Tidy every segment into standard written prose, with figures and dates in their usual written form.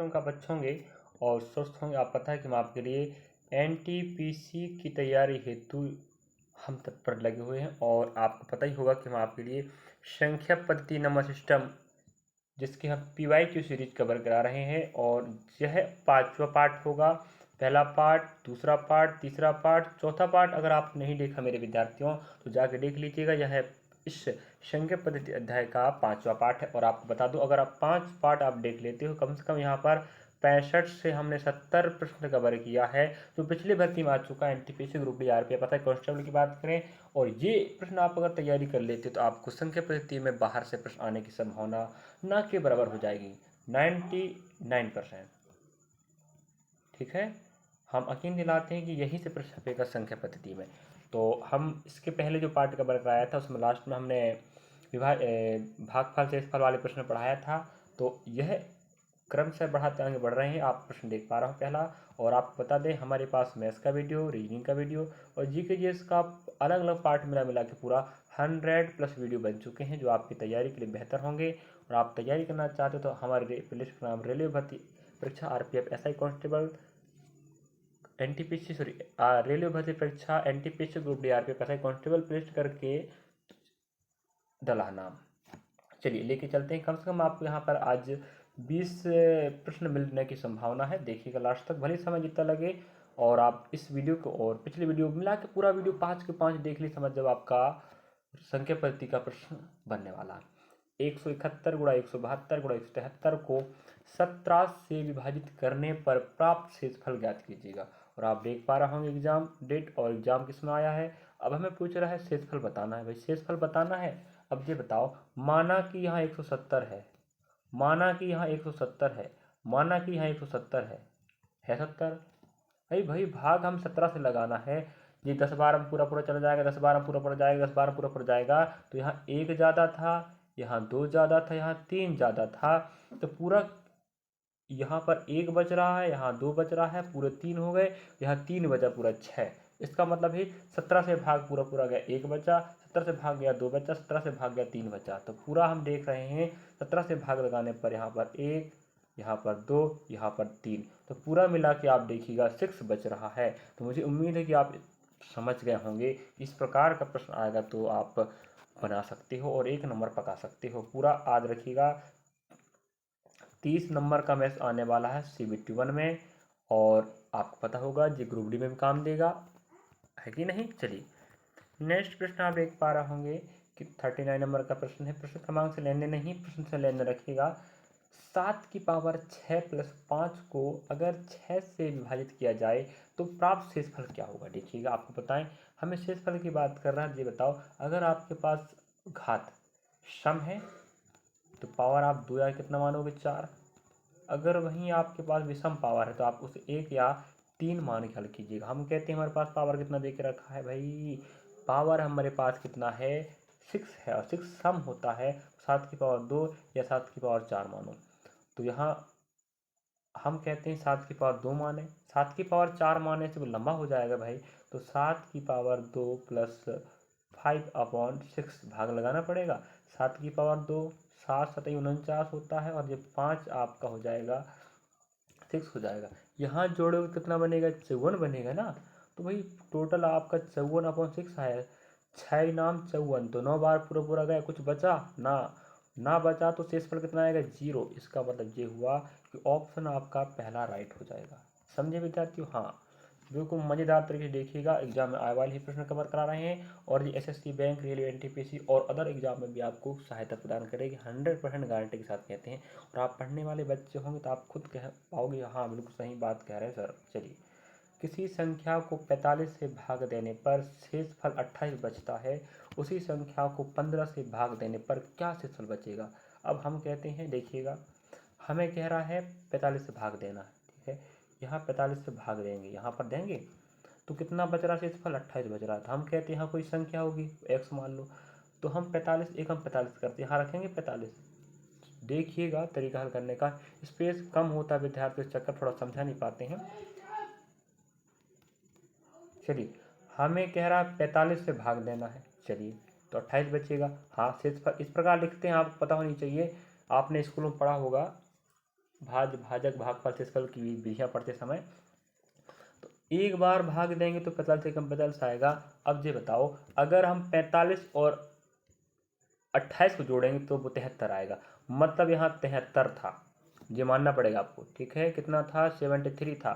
कार्यक्रम का बच्चे होंगे और स्वस्थ होंगे। आप पता है कि हम आपके लिए एनटीपीसी की तैयारी हेतु हम तत्पर लगे हुए हैं और आपको पता ही होगा कि हम आपके लिए संख्या पद्धति नंबर सिस्टम जिसकी हम PYQ सीरीज कवर करा रहे हैं और यह 5वां पार्ट होगा। पहला पार्ट, दूसरा पार्ट, तीसरा पार्ट, चौथा पार्ट अगर आप नहीं देखा मेरे विद्यार्थियों तो जाके देख लीजिएगा। यह इस संख्या पद्धति अध्याय का 5वां पार्ट है और आपको बता दूं अगर आप 5 पार्ट आप देख लेते हो कम से कम यहाँ पर 65 से हमने 70 प्रश्न कवर किया है जो पिछली भर्ती में आ चुका है। एनटीपीसी ग्रुप डी आरपीएफ पता है कांस्टेबल की बात करें और ये प्रश्न आप अगर तैयारी कर लेते हो तो आपको संख्या पद्धति में बाहर से प्रश्न आने की संभावना ना के बराबर हो जाएगी 99%। ठीक है, हम यकीन दिलाते हैं कि यहीं से प्रश्न छपेगा संख्या पद्धति में। तो हम इसके पहले जो पार्ट कवर कराया था उसमें लास्ट में हमने भागफल शेषफल वाले प्रश्न पढ़ाया था। तो यह क्रम से बढ़ाते आगे बढ़ रहे हैं। आप प्रश्न देख पा रहे हो पहला और आपको बता दें हमारे पास मैथ्स का वीडियो, रीजनिंग का वीडियो और जीके जीएस का अलग अलग पार्ट मिला के पूरा 100+ वीडियो बन चुके हैं जो आपकी तैयारी के लिए बेहतर होंगे। और आप तैयारी करना चाहते हो तो हमारे प्लेलिस्ट का नाम रेलवे भर्ती परीक्षा RPF SI constable NTPC railway भर्ती परीक्षा NTPC group D RPF SI constable playlist करके डला नाम। चलिए लेके चलते हैं। कम से कम आपको यहाँ पर आज 20 प्रश्न मिलने की संभावना है। देखिएगा लास्ट तक, भले समय जितना लगे। और आप इस वीडियो को और पिछले वीडियो मिला के पूरा वीडियो 5 के 5 देख ली समझ जब आपका संख्या पद्धति का प्रश्न बनने वाला है। 171 गुणा 172 गुणा 173 को 17 से विभाजित करने पर प्राप्त शेषफल ज्ञात कीजिएगा। और आप देख पा रहे होंगे एग्जाम डेट और एग्जाम किसमें आया है। अब हमें पूछ रहा है शेषफल बताना है। भाई शेषफल बताना है। अब ये बताओ, माना कि यहाँ 170 है, माना कि यहाँ 170 है, माना कि यहाँ 170 है 70। भाई भाग हम 17 से लगाना है। ये 10 बार हम पूरा चला जाएगा, 10 बार पूरा पड़ जाएगा, 10 बार पूरा पड़ जाएगा। तो यहाँ 1 ज़्यादा था, यहाँ 2 ज़्यादा था, यहाँ 3 ज़्यादा था। तो पूरा यहाँ पर 1 बच रहा है, यहाँ 2 बच रहा है, पूरे 3 हो गए, यहाँ 3 बचा पूरा 6। इसका मतलब है 17 से भाग पूरा गया 1 बचा, 17 से भाग गया 2 बचा, 17 से भाग गया 3 बचा। तो पूरा हम देख रहे हैं 17 से भाग लगाने पर यहाँ पर 1, यहाँ पर 2, यहाँ पर 3, तो पूरा मिला के आप देखिएगा 6 बच रहा है। तो मुझे उम्मीद है कि आप समझ गए होंगे। इस प्रकार का प्रश्न आएगा तो आप बना सकते हो और 1 नंबर पका सकते हो। पूरा याद रखिएगा 30 नंबर का मैथ्स आने वाला है CBT 1 में और आपको पता होगा जी ग्रुप डी में भी काम देगा, है कि नहीं। चलिए नेक्स्ट प्रश्न आप देख पा रहे होंगे कि 39 नंबर का प्रश्न है। प्रश्न क्रमांक से लेने नहीं, प्रश्न से लेने रखिएगा। 7 की पावर 6 + 5 को अगर 6 से विभाजित किया जाए तो प्राप्त शेषफल क्या होगा। देखिएगा आपको बताएं, हमें शेषफल की बात कर रहा है। ये बताओ अगर आपके पास घात सम है तो पावर आप 2 या कितना मानोगे 4। अगर वहीं आपके पास विषम पावर है तो आप उसे 1 या 3 मान के हल कीजिएगा। हम कहते हैं हमारे पास पावर कितना दे के रखा है भाई, पावर हमारे पास कितना है 6 है और 6 सम होता है 7 की पावर 2 या 7 की पावर 4 मानो। तो यहाँ हम कहते हैं 7 की पावर 2 माने, 7 की पावर 4 माने से वो लंबा हो जाएगा भाई। तो 7 की पावर 2 + 5/6 भाग लगाना पड़ेगा। 7 की पावर 2 7 7 49 होता है और ये 5 आपका हो जाएगा 6 हो जाएगा। यहाँ जोड़ोगे कितना बनेगा 54 बनेगा ना। तो भाई टोटल आपका 54/6 आया। 6 नाम 54, तो 9 बार पूरा गया, कुछ बचा ना बचा तो शेषफल कितना आएगा 0। इसका मतलब ये हुआ कि ऑप्शन आपका पहला राइट हो जाएगा। समझे विद्यार्थियों। हाँ बिल्कुल मज़ेदार तरीके से देखिएगा, एग्जाम में आए वाले ही प्रश्न कवर करा रहे हैं और ये SSC बैंक रेलवे एनटीपीसी और अदर एग्जाम में भी आपको सहायता प्रदान करेगी 100% गारंटी के साथ कहते हैं। और आप पढ़ने वाले बच्चे होंगे तो आप खुद कह पाओगे हाँ बिल्कुल सही बात कह रहे हैं सर। चलिए, किसी संख्या को 45 से भाग देने पर शेषफल 28 बचता है, उसी संख्या को 15 से भाग देने पर क्या शेषफल बचेगा। अब हम कहते हैं देखिएगा, हमें कह रहा है 45 से भाग देना है, ठीक है। यहाँ 45 से भाग देंगे, यहाँ पर देंगे तो कितना बच रहा है शेषफल 28 बच रहा था। हम कहते हैं यहाँ कोई संख्या होगी x मान लो, तो हम 45 एक हम 45 करते हैं, यहाँ रखेंगे 45। देखिएगा तरीका हल करने का, स्पेस कम होता है विद्यार्थी इस चक्कर थोड़ा समझा नहीं पाते हैं। चलिए हमें कह रहा है 45 से भाग देना है, चलिए तो 28 बचेगा। हाँ शेषफल इस प्रकार लिखते हैं, आपको पता होनी चाहिए, आपने स्कूल में पढ़ा होगा भाजक भागफल शेषफल की विधियाँ पढ़ते समय। तो एक बार भाग देंगे तो 45 से कम 45 आएगा। अब ये बताओ, अगर हम 45 और 28 को जोड़ेंगे तो वो 73 आएगा। मतलब यहाँ 73 था, ये मानना पड़ेगा आपको। ठीक है, कितना था? 73 था।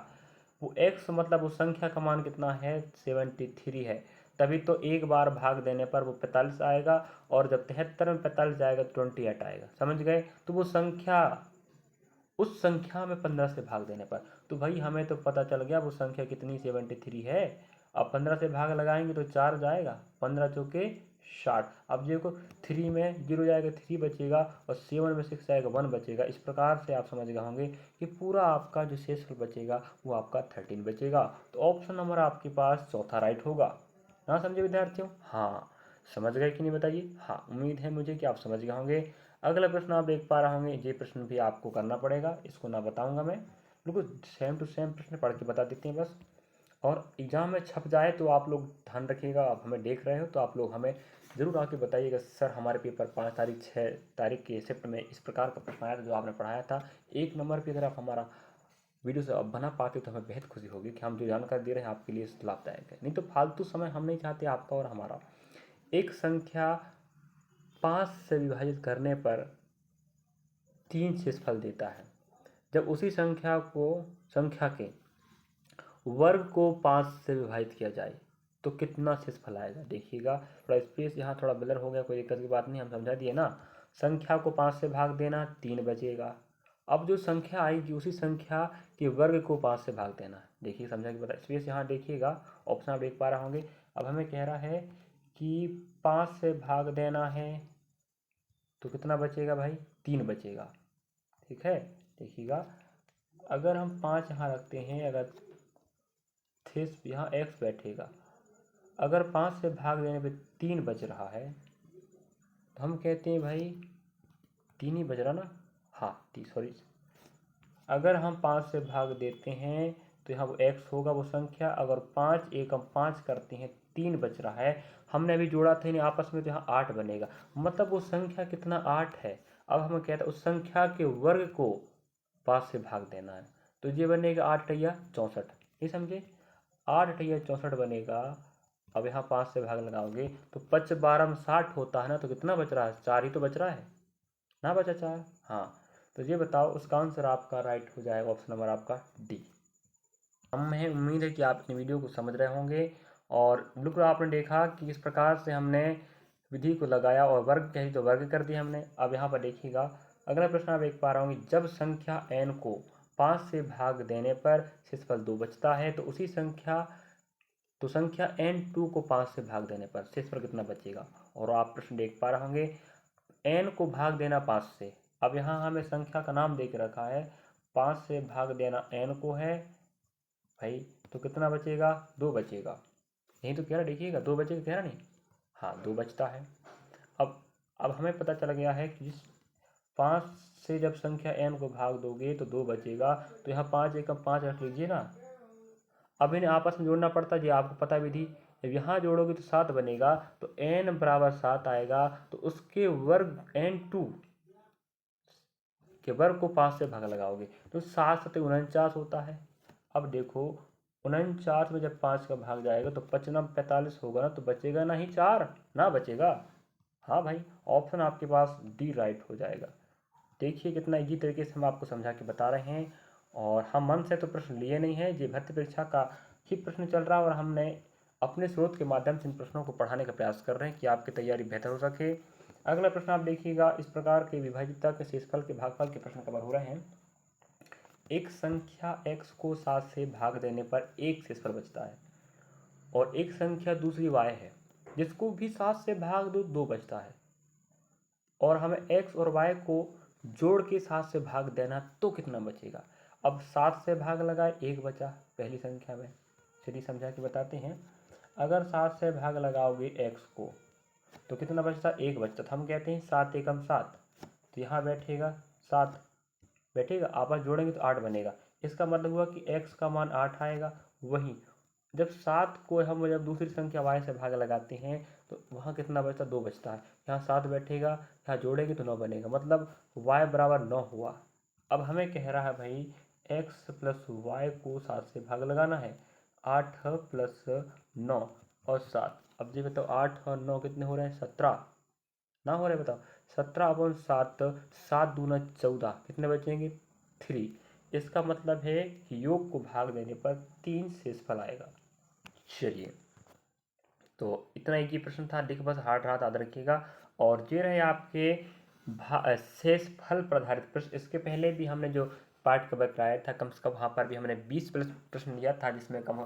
वो x मतलब उस संख्या का मान कितना है? 73 है। तभी तो एक बार भाग देने पर वो 45 आएगा, और जब 73 में 45 जाएगा तो 28 आएगा। समझ गए? तो वो संख्या, उस संख्या में 15 से भाग देने पर, तो भाई हमें तो पता चल गया वो संख्या कितनी? 73 है। अब 15 से भाग लगाएंगे तो 4 जाएगा, 15 चौके 60। अब देखो 3 में 0 जाएगा, 3 बचेगा, और 7 में 6 जाएगा, 1 बचेगा। इस प्रकार से आप समझ गए होंगे कि पूरा आपका जो शेषफल बचेगा वो आपका 13 बचेगा। तो ऑप्शन नंबर आपके पास चौथा राइट होगा। ना समझे विद्यार्थियों? हाँ, समझ गए कि नहीं बताइए? हाँ, उम्मीद है मुझे कि आप समझ गए होंगे। अगला प्रश्न आप देख पा रहे होंगे, ये प्रश्न भी आपको करना पड़ेगा, इसको ना बताऊंगा मैं, बिल्कुल सेम टू सेम प्रश्न पढ़ के बता देते हैं बस। और एग्जाम में छप जाए तो आप लोग ध्यान रखिएगा, आप हमें देख रहे हो तो आप लोग हमें ज़रूर आके बताइएगा, सर हमारे पेपर 5 तारीख 6 तारीख के शिफ्ट में इस प्रकार का प्रश्न आया था जो आपने पढ़ाया था। एक नंबर पर अगर आप हमारा वीडियो से अब बना पाते तो हमें बेहद खुशी होगी कि हम जो जानकारी दे रहे हैं आपके लिए लाभदायक है। नहीं तो फालतू समय हम नहीं चाहते आपका और हमारा। एक संख्या 5 से विभाजित करने पर 3 शेषफल देता है। जब उसी संख्या के वर्ग को 5 से विभाजित किया जाए तो कितना शेषफल आएगा? देखिएगा, थोड़ा स्पेस यहाँ थोड़ा ब्लर हो गया, कोई दिक्कत की बात नहीं, हम समझा दिए ना। संख्या को 5 से भाग देना, 3 बचेगा। अब जो संख्या आएगी उसी संख्या के वर्ग को 5 से भाग देना। देखिए, समझा कि बता, स्पेस यहाँ देखिएगा, ऑप्शन आप देख पा रहे होंगे। अब हमें कह रहा है कि 5 से भाग देना है तो कितना बचेगा भाई? 3 बचेगा। ठीक है, देखिएगा, अगर हम 5 यहाँ रखते हैं, अगर थे यहाँ x बैठेगा, अगर 5 से भाग देने पे 3 बच रहा है तो हम कहते हैं भाई 3 ही बच रहा ना। हाँ, सॉरी, अगर हम 5 से भाग देते हैं तो यहाँ वो x होगा वो संख्या। अगर 5 एक हम 5 करते हैं, 3 बच रहा है, हमने अभी जोड़ा था इन्हें आपस में, तो यहाँ 8 बनेगा। मतलब वो संख्या कितना? 8 है। अब हमें कहते हैं उस संख्या के वर्ग को 5 से भाग देना है, तो ये बनेगा 8 या 64। ये समझे? 8 या 64 बनेगा। अब यहाँ 5 से भाग लगाओगे तो 5 12 में 60 होता है ना, तो कितना बच रहा है? 4 ही तो बच रहा है ना, बचा 4। हाँ, तो ये बताओ, उसका आंसर आपका राइट हो जाएगा ऑप्शन नंबर आपका डी। हमें उम्मीद है कि आप अपनी वीडियो को समझ रहे होंगे, और बिल्कुल आपने देखा कि किस प्रकार से हमने विधि को लगाया और वर्ग कही तो वर्ग कर दिया हमने। अब यहाँ पर देखिएगा, अगला प्रश्न आप देख पा रहे होंगे, जब संख्या n को 5 से भाग देने पर शेषफल 2 बचता है तो संख्या n2 को 5 से भाग देने पर शेषफल कितना बचेगा? और आप प्रश्न देख पा रहे होंगे, n को भाग देना 5 से। अब यहाँ हमें संख्या का नाम दे के रखा है, 5 से भाग देना n को है भाई, तो कितना बचेगा? 2 बचेगा। यही तो कह रहा, देखिएगा 2 बचेगा, कह रहा नहीं? हाँ, 2 बचता है। अब हमें पता चल गया है कि 5 से जब संख्या n को भाग दोगे तो 2 बचेगा, तो यहाँ 5 एकम 5 रख लीजिए ना। अब इन्हें आपस में जोड़ना पड़ता है, जी आपको पता विधि। जब यहाँ जोड़ोगे तो 7 बनेगा, तो n बराबर 7 आएगा, तो उसके वर्ग n2 के वर्ग को 5 से भाग लगाओगे तो 7 सत्ते 49 होता है। अब देखो, 49 में जब 5 का भाग जाएगा तो 55 45 होगा ना, तो बचेगा ना ही 4 ना, बचेगा। हाँ भाई, ऑप्शन आपके पास डी राइट हो जाएगा। देखिए कितना इजी तरीके से हम आपको समझा के बता रहे हैं, और हम मन से तो प्रश्न लिए नहीं है, ये भर्ती परीक्षा का ही प्रश्न चल रहा है, और हमने अपने स्रोत के माध्यम से इन प्रश्नों को पढ़ाने का प्रयास कर रहे हैं कि आपकी तैयारी बेहतर हो सके। अगला प्रश्न आप देखिएगा, इस प्रकार के विभाज्यता के शेषफल के भागफल के प्रश्न कवर हो रहे हैं। एक संख्या x को 7 से भाग देने पर 1 शेषफल बचता है, और एक संख्या दूसरी y है जिसको भी 7 से भाग दो 2 बचता है, और हमें x और y को जोड़ के 7 से भाग देना, तो कितना बचेगा? अब 7 से भाग लगाए, 1 बचा पहली संख्या में। चलिए समझा के बताते हैं। अगर 7 से भाग लगाओगे x को तो कितना बचता? 1 बचता। तो हम कहते हैं 7 एकम 7, तो यहाँ बैठेगा 7 बैठेगा, आपस जोड़ेंगे तो 8 बनेगा। इसका मतलब हुआ कि x का मान 8 आएगा। वहीं जब 7 को हम जब दूसरी संख्या y से भाग लगाते हैं तो वहाँ कितना बचता? 2 बचता है। यहाँ 7 बैठेगा, यहाँ जोड़ेंगे तो 9 बनेगा, मतलब y बराबर 9 हुआ। अब हमें कह रहा है भाई x प्लस वाई को 7 से भाग लगाना है। 8 प्लस 9 और 7। अब जी बताओ 8 और 9 कितने हो रहे हैं? 17 ना हो रहे? बताओ 17/7, 7 दूना 14, कितने बचेंगे? 3। इसका मतलब है कि योग को भाग देने पर 3 शेषफल आएगा। चलिए, तो इतना एक ही प्रश्न था, लिख बस हार्ड रहा याद रखिएगा। और ये रहे आपके शेषफल पर आधारित प्रश्न। इसके पहले भी हमने जो पार्ट कवर कराया था, कम से कम वहाँ पर भी हमने 20 प्लस प्रश्न लिया था, जिसमें कम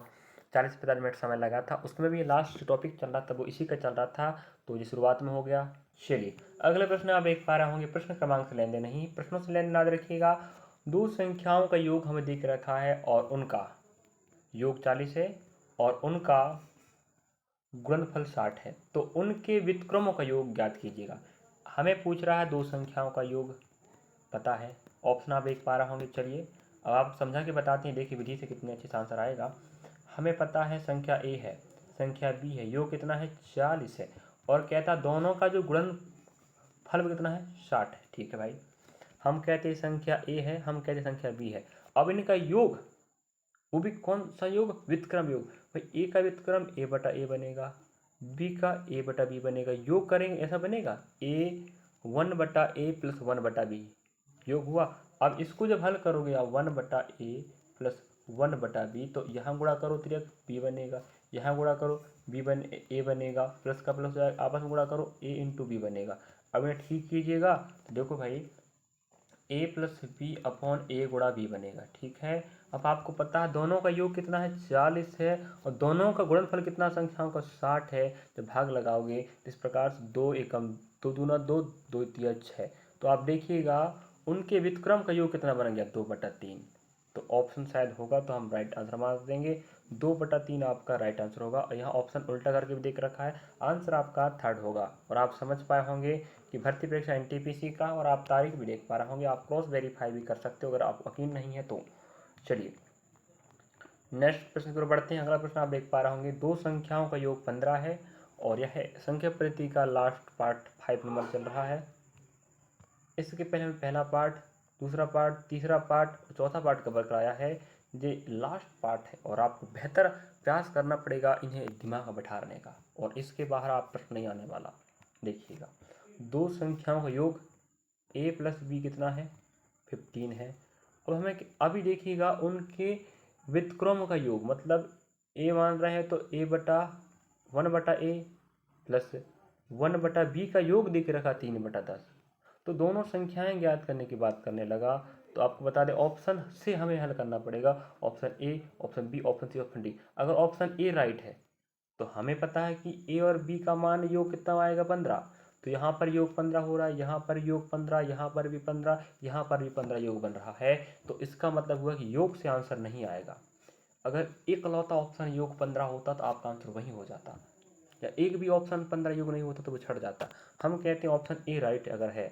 40-45 मिनट समय लगा था। उसमें भी लास्ट टॉपिक चल रहा था वो इसी का चल रहा था, तो ये शुरुआत में हो गया। चलिए, अगले प्रश्न आप देख पा रहे होंगे, प्रश्न क्रमांक से लेन देन नहीं, प्रश्नों से लेन देन याद रखिएगा। दो संख्याओं का योग हमें देख रखा है और उनका योग 40 है और उनका गुणनफल 60 है, तो उनके व्युत्क्रमों का योग ज्ञात कीजिएगा। हमें पूछ रहा है दो संख्याओं का योग पता है, ऑप्शन आप देख पा रहे होंगे। चलिए, अब आप समझा के बताते हैं, देखिए विधि से कितने अच्छे से आंसर आएगा। हमें पता है संख्या ए है, संख्या बी है, योग कितना है? 40 है, और कहता दोनों का जो गुणनफल कितना है? 60 है। ठीक है भाई, हम कहते हैं संख्या ए है, हम कहते हैं संख्या बी है। अब इनका योग, वो भी कौन सा योग? व्युत्क्रम योग। भाई ए का व्युत्क्रम ए बटा ए बनेगा, बी का ए बटा बी बनेगा, योग करेंगे ऐसा बनेगा ए 1 बटा ए प्लस 1 बटा बी, योग हुआ। अब इसको जब हल करोगे आप 1 बटा ए प्लस 1 बटा बी, तो यहाँ गुणा करो तिरक बी बनेगा, यहाँ गुणा करो ए बनेगा, प्लस का प्लस आपस में गुणा करो ए इंटू बी बनेगा। अब इन्हें ठीक कीजिएगा तो देखो भाई ए प्लस बी अपॉन ए गुणा बी बनेगा। ठीक है, अब आपको पता है दोनों का योग कितना है? 40 है, और दोनों का गुणनफल कितना संख्याओं का? 60 है। जब भाग लगाओगे इस प्रकार से 2 एकम 2 दूना 2, 2 तिया 6, तो आप देखिएगा उनके व्युत्क्रम का योग कितना बन गया? 2/3। तो ऑप्शन शायद होगा, तो हम राइट आंसर मार देंगे, 2/3 आपका राइट आंसर होगा। और यहाँ ऑप्शन उल्टा करके भी देख रखा है, आंसर आपका थर्ड होगा। और आप समझ पाए होंगे कि भर्ती परीक्षा एनटीपीसी का, और आप तारीख भी देख पा रहे होंगे, आप क्रॉस वेरीफाई भी कर सकते हो अगर आप यकीन नहीं है तो। चलिए, नेक्स्ट प्रश्न की ओर बढ़ते हैं। अगला प्रश्न आप देख पा रहे होंगे, दो संख्याओं का योग 15 है, और यह संख्या पद्धति का लास्ट पार्ट 5 नंबर चल रहा है। इसके पहले हमें पहला पार्ट, दूसरा पार्ट, तीसरा पार्ट, चौथा पार्ट कवर कराया है। ये लास्ट पार्ट है, और आपको बेहतर प्रयास करना पड़ेगा इन्हें दिमाग में बैठाने का, और इसके बाहर आप प्रश्न नहीं आने वाला। देखिएगा, दो संख्याओं का योग a प्लस बी कितना है? 15 है। अब हमें अभी देखिएगा उनके व्युत्क्रम का योग, मतलब a मान रहे हैं तो a बटा 1/a प्लस 1/b का योग देख रखा 3/10। तो दोनों संख्याएं ज्ञात करने की बात करने लगा, तो आपको बता दें ऑप्शन से हमें हल करना पड़ेगा। Option A, option B, option C, option D. अगर ऑप्शन ए राइट है तो हमें पता है कि ए और बी का मान योग कितना आएगा? 15। तो यहाँ पर योग 15 हो रहा है, यहाँ पर योग 15, यहाँ पर भी 15, यहाँ पर भी 15 योग बन रहा है। तो इसका मतलब हुआ कि योग से आंसर नहीं आएगा। अगर एकलौता ऑप्शन योग 15 होता तो आपका आंसर वही हो जाता, या एक भी ऑप्शन 15 योग नहीं होता तो वो छट जाता। हम कहते हैं ऑप्शन ए राइट अगर है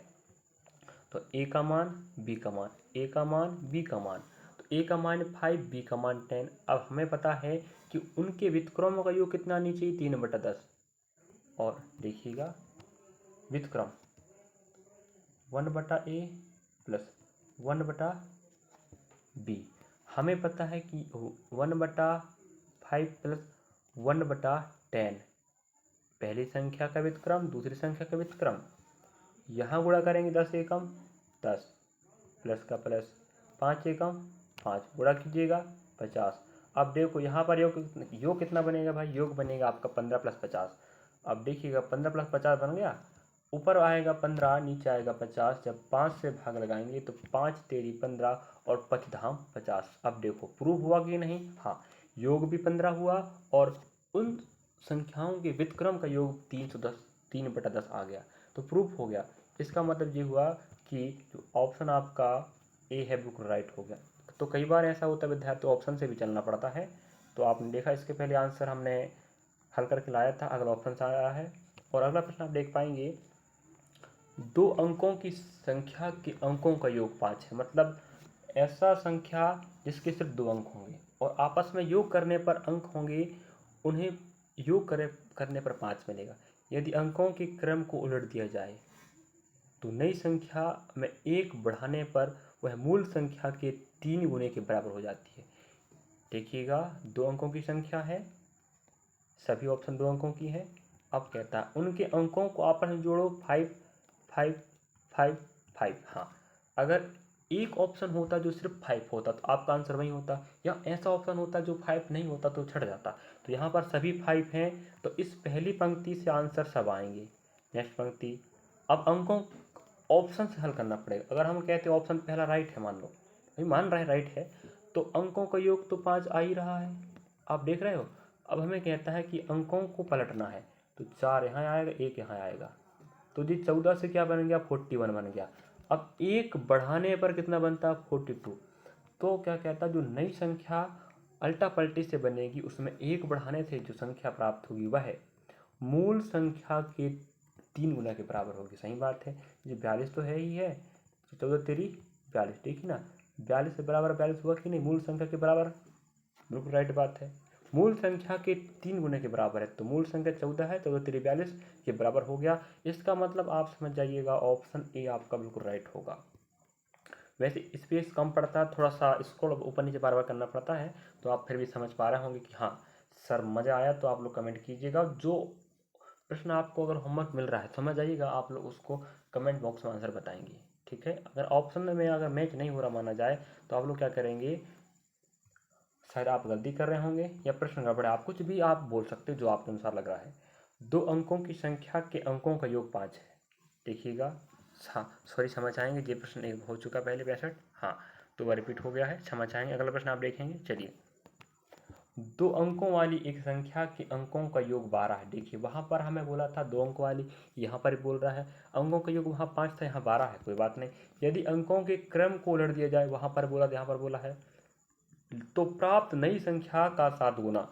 तो ए का मान, बी का मान, ए का मान, बी का मान, तो ए का मान 5, बी का मान 10। अब हमें पता है कि उनके व्युत्क्रमों का योग कितना आनी चाहिए? 3/10। और देखिएगा व्युत्क्रम 1/a प्लस 1/b। हमें पता है कि 1/5 प्लस 1/10 पहली संख्या का व्युत्क्रम, दूसरी संख्या का व्युत्क्रम। यहाँ गुणा करेंगे 10 एकम 10, प्लस का प्लस 5 एकम 5, गुणा कीजिएगा 50। अब देखो यहाँ पर योग कितना बनेगा भाई? योग बनेगा आपका 15 + 50। अब देखिएगा 15 + 50 बन गया, ऊपर आएगा 15, नीचे आएगा 50। जब 5 से भाग लगाएंगे तो 5 तेरी 15 और 5 धाम 50। अब देखो प्रूफ हुआ कि नहीं? हाँ, योग भी 15 हुआ, और उन संख्याओं के व्युत्क्रम का योग 310, 3/10 आ गया, तो प्रूफ हो गया। इसका मतलब ये हुआ कि जो ऑप्शन आपका ए है बिल्कुल राइट हो गया। तो कई बार ऐसा होता है विद्यार्थी ऑप्शन से भी चलना पड़ता है, तो आपने देखा इसके पहले आंसर हमने हल करके लाया था, अगला ऑप्शन से आया है। और अगला प्रश्न आप देख पाएंगे, दो अंकों की संख्या के अंकों का योग 5 है, मतलब ऐसा संख्या जिसके सिर्फ 2 अंक होंगे और आपस में योग करने पर अंक होंगे, उन्हें योग करने पर 5 मिलेगा। यदि अंकों के क्रम को उलट दिया जाए तो नई संख्या में 1 बढ़ाने पर वह मूल संख्या के 3 गुने के बराबर हो जाती है। देखिएगा 2 अंकों की संख्या है, सभी ऑप्शन 2 अंकों की है। अब कहता है उनके अंकों को आपस में जोड़ो 5 5 5 5। हाँ, अगर एक ऑप्शन होता जो सिर्फ 5 होता तो आपका आंसर वही होता, या ऐसा ऑप्शन होता जो 5 नहीं होता तो छट जाता। तो यहाँ पर सभी 5 हैं, तो इस पहली पंक्ति से आंसर सब आएंगे। नेक्स्ट पंक्ति, अब अंकों ऑप्शन से हल करना पड़ेगा। अगर हम कहते हैं ऑप्शन पहला राइट है, मान लो भाई मान रहे हैं राइट है, तो अंकों का योग तो 5 आ ही रहा है, आप देख रहे हो। अब हमें कहता है कि अंकों को पलटना है, तो 4 यहाँ आएगा, 1 यहाँ आएगा, तो जी 14 से क्या बन गया 41 बन गया। अब 1 बढ़ाने पर कितना बनता है 42। तो क्या कहता है जो नई संख्या अल्टा पलटी से बनेगी उसमें 1 बढ़ाने से जो संख्या प्राप्त होगी वह मूल संख्या के 3 गुना के बराबर होगी। सही बात है, ये 42 तो है ही है, तो 14 तेरी 42, देखिए ना 42 के बराबर 42 हुआ कि नहीं, मूल संख्या के बराबर, बिल्कुल राइट बात है। मूल संख्या के 3 गुने के बराबर है, तो मूल संख्या 14 है, 14 तेरी 42 के बराबर हो गया। इसका मतलब आप समझ जाइएगा ऑप्शन ए आपका बिल्कुल राइट होगा। वैसे स्पेस कम पड़ता है, थोड़ा सा स्क्रॉल ऊपर नीचे बार बार करना पड़ता है, तो आप फिर भी समझ पा रहे होंगे कि हाँ सर मज़ा आया। तो आप लोग कमेंट कीजिएगा, जो प्रश्न आपको अगर होमवर्क मिल रहा है समझ आइएगा, आप लोग उसको कमेंट बॉक्स में आंसर बताएंगे, ठीक है। अगर ऑप्शन में अगर मैच नहीं हो रहा माना जाए तो आप लोग क्या करेंगे, शायद आप गलती कर रहे होंगे या प्रश्न गड़बड़ है, आप कुछ भी आप बोल सकते हो जो आपके अनुसार लग रहा है। 2 अंकों की संख्या के अंकों का योग 5 है, देखिएगा। हाँ सॉरी, क्षमा चाहेंगे, ये प्रश्न एक हो चुका पहले 62, हाँ तो वह रिपीट हो गया है, क्षमा चाहेंगे। अगला प्रश्न आप देखेंगे, चलिए। 2 अंकों वाली एक संख्या के अंकों का योग 12 है। देखिए वहाँ पर हमें बोला था 2 अंक वाली, यहाँ पर बोल रहा है अंकों का योग, वहाँ 5 था यहाँ 12 है, कोई बात नहीं। यदि अंकों के क्रम को उलट दिया जाए, वहाँ पर बोला, यहाँ पर बोला है, तो प्राप्त नई संख्या का 7 गुना,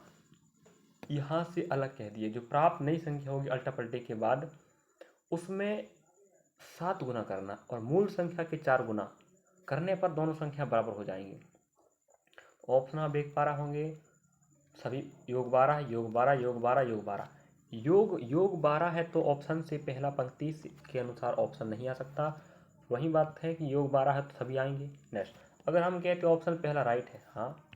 यहाँ से अलग कह दिए, जो प्राप्त नई संख्या होगी अल्टा पलटे के बाद उसमें 7 गुना करना और मूल संख्या के 4 गुना करने पर दोनों संख्या बराबर हो जाएंगे। ऑप्शन आप देख पा रहे होंगे, सभी योग 12 योग 12 योग 12 योग 12, योग 12 है, तो ऑप्शन से पहला पंक्ति के अनुसार ऑप्शन नहीं आ सकता। वही बात है कि योग 12 है तो सभी आएंगे। नेक्स्ट, अगर हम कहते हैं ऑप्शन पहला राइट है, हाँ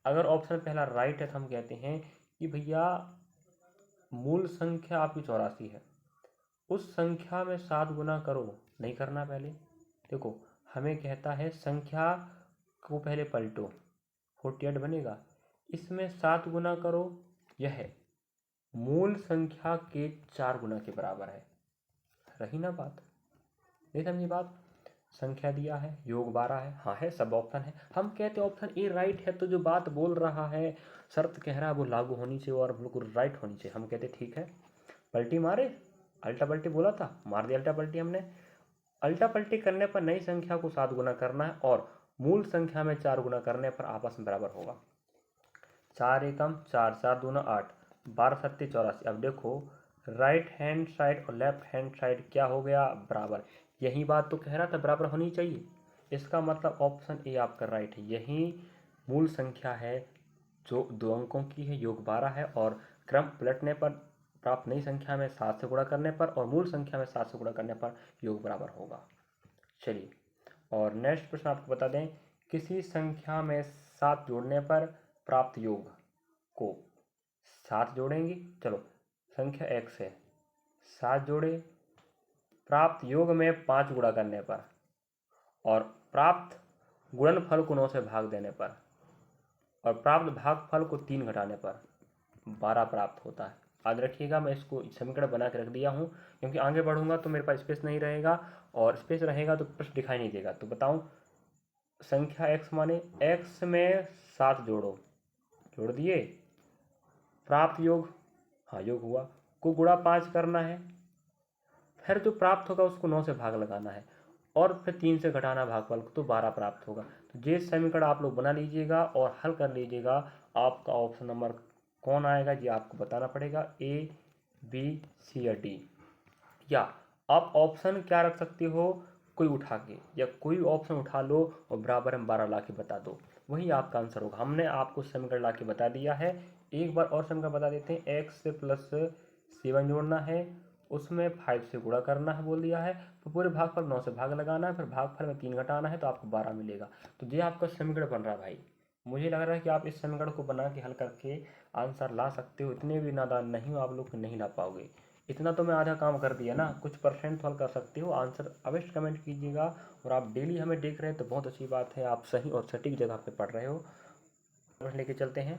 अगर ऑप्शन पहला राइट है तो हम कहते हैं कि भैया मूल संख्या आपकी 84 है, उस संख्या में 7 गुना करो, नहीं करना पहले। देखो हमें कहता है संख्या को पहले पलटो, 48 बनेगा, इसमें 7 गुना करो, यह मूल संख्या के 4 गुना के बराबर है। रही ना बात, नहीं समझी बात। संख्या दिया है, योग 12 है, हाँ है, सब ऑप्शन है। हम कहते हैं ऑप्शन ए राइट है, तो जो बात बोल रहा है, शर्त कह रहा है वो लागू होनी चाहिए और बिल्कुल राइट होनी चाहिए। हम कहते ठीक है, पलटी मारे, अल्टा पलटी बोला था, मार दिया अल्टा पलटी हमने। अल्टा पलटी करने पर नई संख्या को 7 गुना करना है और मूल संख्या में 4 गुना करने पर आपस में बराबर होगा। 4 एकम 4, 4 दूना 8, 12 सत्ती 84। अब देखो राइट हैंड साइड और लेफ्ट हैंड साइड क्या हो गया, बराबर। यही बात तो कह रहा था बराबर होनी चाहिए, इसका मतलब ऑप्शन ए आपका राइट है। यही मूल संख्या है जो 2 अंकों की है, योग 12 है, और क्रम पलटने पर प्राप्त नई संख्या में 7 से गुणा करने पर और मूल संख्या में 7 से गुणा करने पर योग बराबर होगा। चलिए, और नेक्स्ट प्रश्न आपको बता दें, किसी संख्या में 7 जोड़ने पर प्राप्त योग को 7 जोड़ेंगे, चलो संख्या x है, 7 जोड़े, प्राप्त योग में 5 गुणा करने पर और प्राप्त गुणनफल को 9 से भाग देने पर और प्राप्त भागफल को 3 घटाने पर 12 प्राप्त होता है। याद रखिएगा, मैं इसको समीकरण बना के रख दिया हूँ, क्योंकि आगे बढ़ूंगा तो मेरे पास स्पेस नहीं रहेगा और स्पेस रहेगा तो प्रश्न दिखाई नहीं देगा। तो बताऊं, संख्या x माने x में 7 जोड़ो, जोड़ दिए, प्राप्त योग, हाँ योग हुआ, को गुणा 5 करना है, फिर जो प्राप्त होगा उसको 9 से भाग लगाना है और फिर 3 से घटाना भागफल को, तो 12 प्राप्त होगा। तो ये समीकरण आप लोग बना लीजिएगा और हल कर लीजिएगा। आपका ऑप्शन नंबर कौन आएगा ये आपको बताना पड़ेगा, ए बी सी या डी, या आप ऑप्शन क्या रख सकते हो, कोई उठा के, या कोई ऑप्शन उठा लो और बराबर में 12 ला के बता दो, वही आपका आंसर होगा। हमने आपको समीकरण ला के बता दिया है, एक बार और समीकरण बता देते हैं। x + 7 जोड़ना है उसमें 5 से गुणा करना है बोल दिया है, तो पूरे भागफल 9 से भाग लगाना है, फिर भागफल में 3 घटाना है तो आपको 12 मिलेगा। तो ये आपका समीकरण बन रहा है भाई। मुझे लग रहा है कि आप इस समीकरण को बना के हल करके आंसर ला सकते हो। इतने भी नादान नहीं हो आप लोग, नहीं ला पाओगे। इतना तो मैं आधा काम कर दिया ना, कुछ परसेंट हल कर सकते हो। आंसर अवश्य कमेंट कीजिएगा। और आप डेली हमें देख रहे हैं तो बहुत अच्छी बात है, आप सही और सटीक जगह पे पढ़ रहे हो। लेके चलते हैं।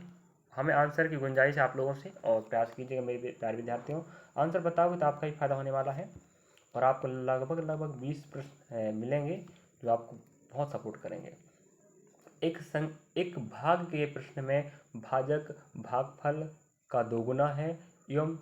हमें आंसर की गुंजाइश है आप लोगों से, और प्रयास कीजिएगा मेरे प्यारे विद्यार्थियों। आंसर बताओगे तो आपका ही फायदा होने वाला है, और आपको लगभग 20 प्रश्न मिलेंगे जो आपको बहुत सपोर्ट करेंगे। एक भाग के प्रश्न में भाजक भागफल का 2 गुना है एवं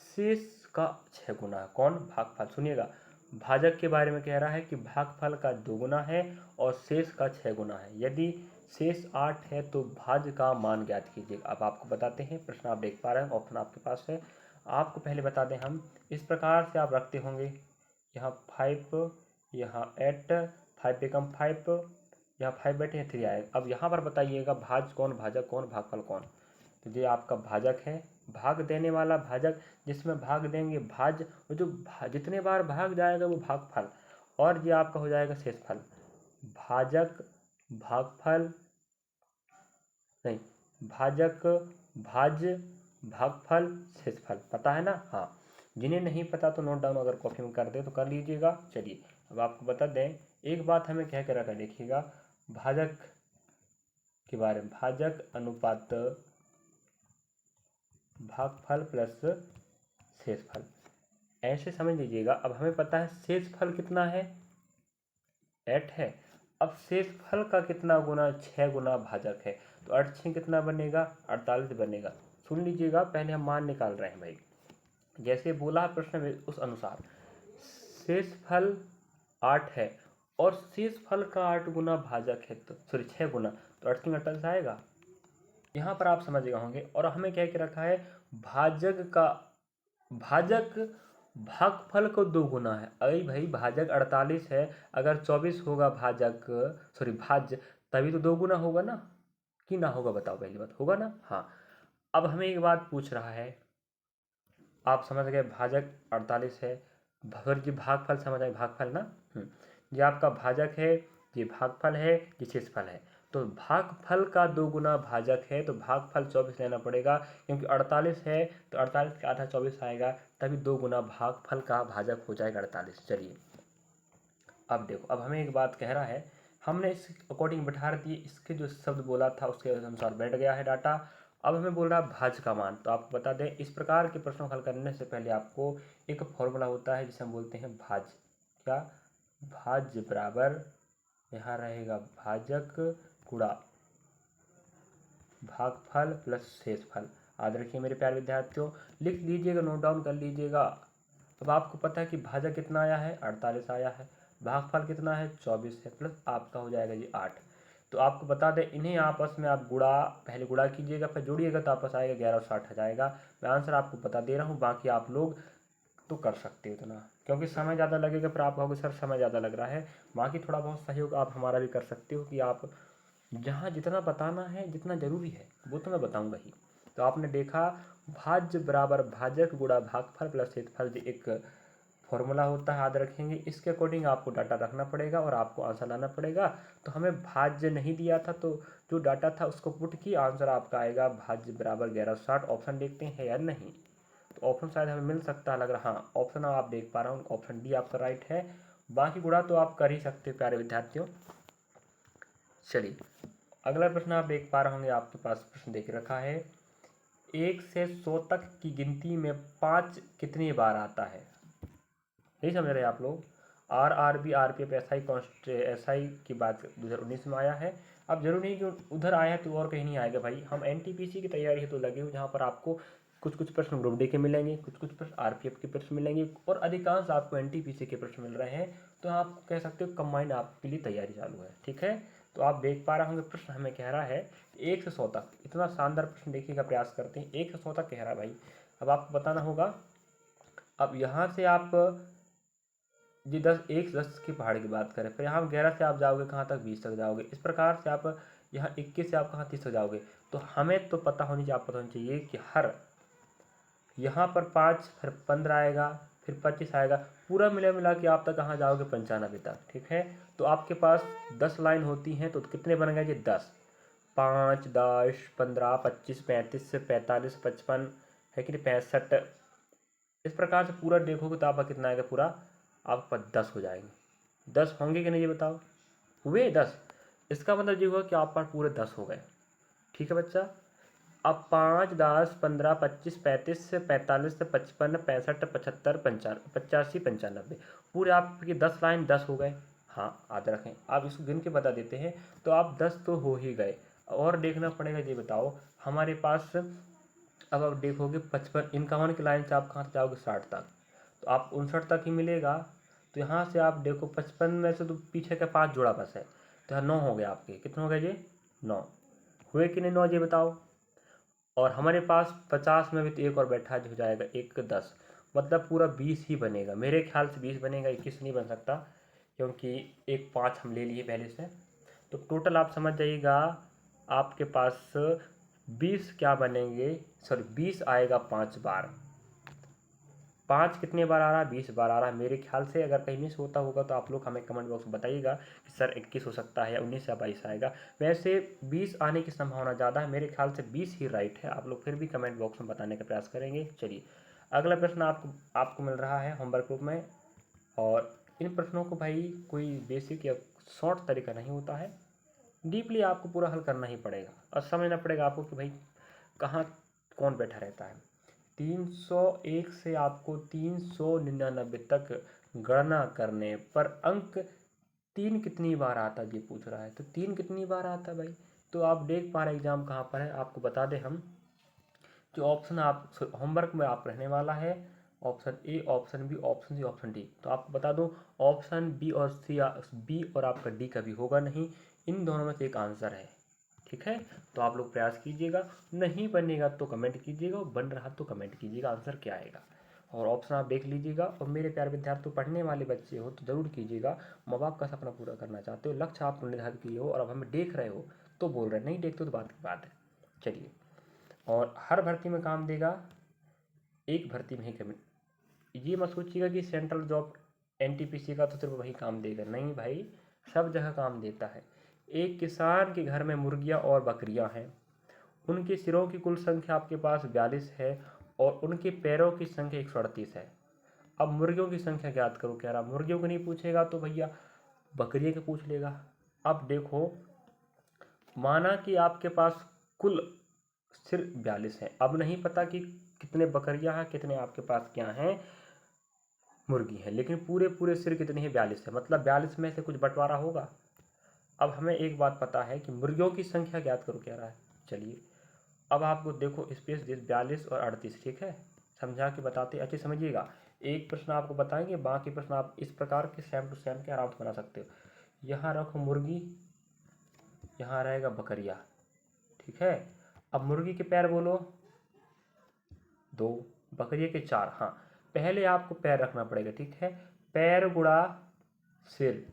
शेष का 6 गुना है। कौन? भागफल। सुनिएगा, भाजक के बारे में कह रहा है कि भागफल का 2 गुना है और शेष का 6 गुना है। यदि शेष 8 है तो भाज्य का मान ज्ञात कीजिए। अब आपको बताते हैं, प्रश्न आप देख पा रहे हैं, ऑप्शन आपके पास है। आपको पहले बता दें हम, इस प्रकार से आप रखते होंगे, यहाँ 5, यहाँ 8, 5 एकम 5, यहाँ 5 बैठे हैं 3 आएगा। अब यहाँ पर बताइएगा भाज्य कौन, भाजक कौन, भागफल कौन। तो ये आपका भाजक है, भाग देने वाला भाजक, जिसमें भाग देंगे भाज्य, वो जो जितने बार भाग जाएगा वो भागफल, और ये आपका हो जाएगा शेषफल। भाजक भागफल नहीं, भाजक भाज्य भागफल शेषफल, पता है ना? हाँ, जिन्हें नहीं पता तो नोट डाउन अगर कॉपी में कर दे तो कर लीजिएगा। चलिए अब आपको बता दें, एक बात हमें कह कर रखा, देखिएगा भाजक के बारे में, भाजक अनुपात भागफल प्लस शेषफल, ऐसे समझ लीजिएगा। अब हमें पता है शेषफल कितना है, 8 है। अब शेषफल का कितना गुना, 6 गुना भाजक है, तो 8 6 कितना बनेगा, 48 बनेगा। सुन लीजिएगा, पहले हम मान निकाल रहे हैं भाई, जैसे बोला प्रश्न में उस अनुसार। शेषफल 8 है और शेषफल का 8 गुना भाजक है, तो सॉरी 6 गुना, तो 8 3 48 आएगा। यहाँ पर आप समझ गए होंगे। और हमें कह के रखा है भाजक भागफल को 2 गुना है। अरे भाई भाजक 48 है, अगर 24 होगा भाजक, सॉरी भाज्य, तभी तो 2 गुना होगा ना, कि ना होगा? बताओ, पहली बात होगा ना? हाँ। अब हमें एक बात पूछ रहा है, आप समझ गए भाजक 48 है, फिर जी भागफल समझ आए, भागफल ना, ये आपका भाजक है, ये भागफल है, ये शेषफल है। तो भागफल का 2 गुना भाजक है, तो भागफल 24 लेना पड़ेगा, क्योंकि 48 है तो 48 का आधा 24 आएगा, तभी 2 गुना भागफल का भाजक हो जाएगा 48। चलिए अब देखो, अब हमें एक बात कह रहा है, हमने इस अकॉर्डिंग बैठा दिए, इसके जो शब्द बोला था उसके अनुसार बैठ गया है डाटा। अब हमें बोल रहा है भाज्य का मान। तो आपको बता दें, इस प्रकार के प्रश्नों को हल करने से पहले आपको एक फॉर्मूला होता है जिसे हम बोलते हैं भाज्य। क्या? भाज्य बराबर, यहाँ रहेगा भाजक गुणा भागफल प्लस शेषफल। याद रखिए मेरे प्यारे विद्यार्थियों, लिख लीजिएगा, नोट डाउन कर लीजिएगा। अब आपको पता है कि भाजक कितना आया है, 48 आया है, भागफल कितना है, 24 है, प्लस आपका हो जाएगा ये 8। तो आपको बता दें, इन्हें आपस में आप पहले गुणा कीजिएगा, फिर जोड़िएगा तो आपस आएगा 11 और 60 आ जाएगा। मैं आंसर आपको बता दे रहा हूँ, बाकी आप लोग तो कर सकते हो इतना, क्योंकि समय ज़्यादा लगेगा, फिर आप कहोगे सर समय ज़्यादा लग रहा है। बाकी थोड़ा बहुत सहयोग आप हमारा भी कर सकते हो, कि आप जहाँ जितना बताना है, जितना ज़रूरी है वो तो मैं बताऊँगा ही। तो आपने देखा, भाज्य बराबर भाजक गुणा भागफल प्लस शेषफल, एक फॉर्मूला होता है, याद रखेंगे। इसके अकॉर्डिंग आपको डाटा रखना पड़ेगा और आपको आंसर लाना पड़ेगा। तो हमें भाज्य नहीं दिया था, तो जो डाटा था उसको पुट की, आंसर आपका आएगा भाज्य बराबर 1160। ऑप्शन देखते हैं या नहीं, तो ऑप्शन शायद हमें मिल सकता है, लग रहा, हाँ ऑप्शन आप देख पा रहा हूँ, ऑप्शन डी आपका राइट है। बाकी गुणा तो आप कर ही सकते हो प्यारे विद्यार्थियों। चलिए अगला प्रश्न आप देख पा रहे होंगे, आपके पास प्रश्न देख रखा है, 1 से 100 तक की गिनती में 5 कितनी बार आता है? नहीं समझ रहे आप लोग? RRB RPF SI की बात 2019 में आया है। अब जरूरी नहीं कि उधर आया है तो और कहीं नहीं आएगा भाई। हम NTPC की तैयारी है तो लगे हुए, जहाँ पर आपको कुछ प्रश्न ग्रुप डी के मिलेंगे, कुछ प्रश्न RPF के प्रश्न मिलेंगे, और अधिकांश आपको NTPC के प्रश्न मिल रहे हैं। तो आप कह सकते हो कंबाइंड आपके लिए तैयारी चालू है, ठीक है। तो आप देख पा रहे होंगे, प्रश्न हमें कह रहा है 1 से 100 तक। इतना शानदार प्रश्न देखने का प्रयास करते हैं, 1 से 100 तक कह रहा है भाई। अब आपको बताना होगा, अब यहाँ से आप जी 1 से 10 की पहाड़ की बात करें, फिर यहाँ 11 से आप जाओगे कहाँ तक, 20 तक जाओगे। इस प्रकार से आप यहाँ 21 से आप कहाँ 30 तक जाओगे। तो हमें तो पता होनी चाहिए कि हर यहाँ पर 5, फिर 15 आएगा, फिर 25 आएगा, पूरा मिला के आप तक कहाँ जाओगे 95 तक। ठीक है, तो आपके पास 10 लाइन होती हैं तो कितने बन गए जी 10, 5, 10, 15, 25, 35, 45, 55 है कि नहीं 65। इस प्रकार से पूरा देखोगे तो आपका कितना आएगा, पूरा आपके पास 10 हो जाएंगे। 10 होंगे कि नहीं ये बताओ, हुए 10। इसका मतलब ये हुआ कि आप पास पूरे 10 हो गए। ठीक है बच्चा, अब 5, 10, 15, 25, 35, 45, 55, 65, 75, 85, 95 पूरे आपके 10 लाइन 10 हो गए। हाँ याद रखें, आप इसको गिन के बता देते हैं तो आप 10 तो हो ही गए। और देखना पड़ेगा, ये बताओ हमारे पास, अब आप देखोगे 55 51 की लाइन से आप कहाँ तक जाओगे 60 तक, तो आप 59 तक ही मिलेगा। तो यहाँ से आप देखो 55 में से तो पीछे का 5 जोड़ा बस है, तो यहाँ 9 हो गए आपके। कितने हो गए जी 9, हुए कि नहीं 9 ये बताओ। और हमारे पास 50 में भी तो एक और बैठा हो जाएगा, एक 10, मतलब पूरा 20 ही बनेगा मेरे ख्याल से, 20 बनेगा, 21 नहीं बन सकता क्योंकि एक 5 हम ले लिए पहले से। तो टोटल आप समझ जाइएगा आपके पास 20 क्या बनेंगे, सॉरी 20 आएगा 5 बार। 5 कितने बार आ रहा है, 20 बार आ रहा है मेरे ख्याल से। अगर कहीं मिस होता होगा तो आप लोग हमें कमेंट बॉक्स में बताइएगा कि सर 21 हो सकता है या 19 या 22 आएगा। वैसे 20 आने की संभावना ज़्यादा है, मेरे ख्याल से 20 ही राइट है। आप लोग फिर भी कमेंट बॉक्स में बताने का प्रयास करेंगे। चलिए अगला प्रश्न आपको मिल रहा है होमवर्क ग्रुप में, और इन प्रश्नों को भाई कोई बेसिक या शॉर्ट तरीका नहीं होता है, डीपली आपको पूरा हल करना ही पड़ेगा और समझना पड़ेगा आपको कि भाई कहाँ कौन बैठा रहता है। 301 से आपको 399 तक गणना करने पर अंक 3 कितनी बार आता है ये पूछ रहा है, तो 3 कितनी बार आता है भाई। तो आप देख पा रहे एग्जाम कहाँ पर है, आपको बता दें हम, जो ऑप्शन आप होमवर्क में आप रहने वाला है, option A, option B, option C, option D. तो आपको बता दूं ऑप्शन बी और सी, बी और आपका डी कभी होगा नहीं, इन दोनों में से एक आंसर है। ठीक है, तो आप लोग प्रयास कीजिएगा, नहीं बनेगा तो कमेंट कीजिएगा, बन रहा तो कमेंट कीजिएगा आंसर क्या आएगा। और ऑप्शन आप देख लीजिएगा। और मेरे प्यारे विद्यार्थी पढ़ने वाले बच्चे हो तो ज़रूर कीजिएगा, माँ बाप का सपना पूरा करना चाहते हो, लक्ष्य आप निर्धारित किए हो और अब हमें देख रहे हो तो बोल रहे, नहीं देखते तो बात की बात है। चलिए, और हर भर्ती में काम देगा, एक भर्ती में ही कमी। ये मत सोचिएगा कि सेंट्रल जॉब एनटीपीसी का तो सिर्फ वही काम देगा, नहीं भाई, सब जगह काम देता है। एक किसान के घर में मुर्गियां और बकरियां हैं, उनके सिरों की कुल संख्या आपके पास 42 है और उनके पैरों की संख्या 138 है। अब मुर्गियों की संख्या ज्ञात करो कह रहा, मुर्गियों को नहीं पूछेगा तो भैया बकरियों के पूछ लेगा। अब देखो, माना कि आपके पास कुल सिर 42 है, अब नहीं पता कि कितने बकरियां हैं, कितने आपके पास क्या हैं, मुर्गी है, लेकिन पूरे पूरे सिर कितने हैं 42 है, मतलब 42 में से कुछ बंटवारा होगा। अब हमें एक बात पता है कि मुर्गियों की संख्या ज्ञात करो कह रहा है। चलिए अब आपको देखो स्पेस दिस 42 और 38, ठीक है, समझा के बताते अच्छे समझिएगा। एक प्रश्न आपको बताएंगे, बाकी प्रश्न आप इस प्रकार के सेम टू सेम के आराम से बना सकते हो। यहाँ रखो मुर्गी, यहाँ रहेगा बकरिया, ठीक है। अब मुर्गी के पैर बोलो 2, बकरिया के 4। हाँ, पहले आपको पैर रखना पड़ेगा, ठीक है, पैर गुणा सिर,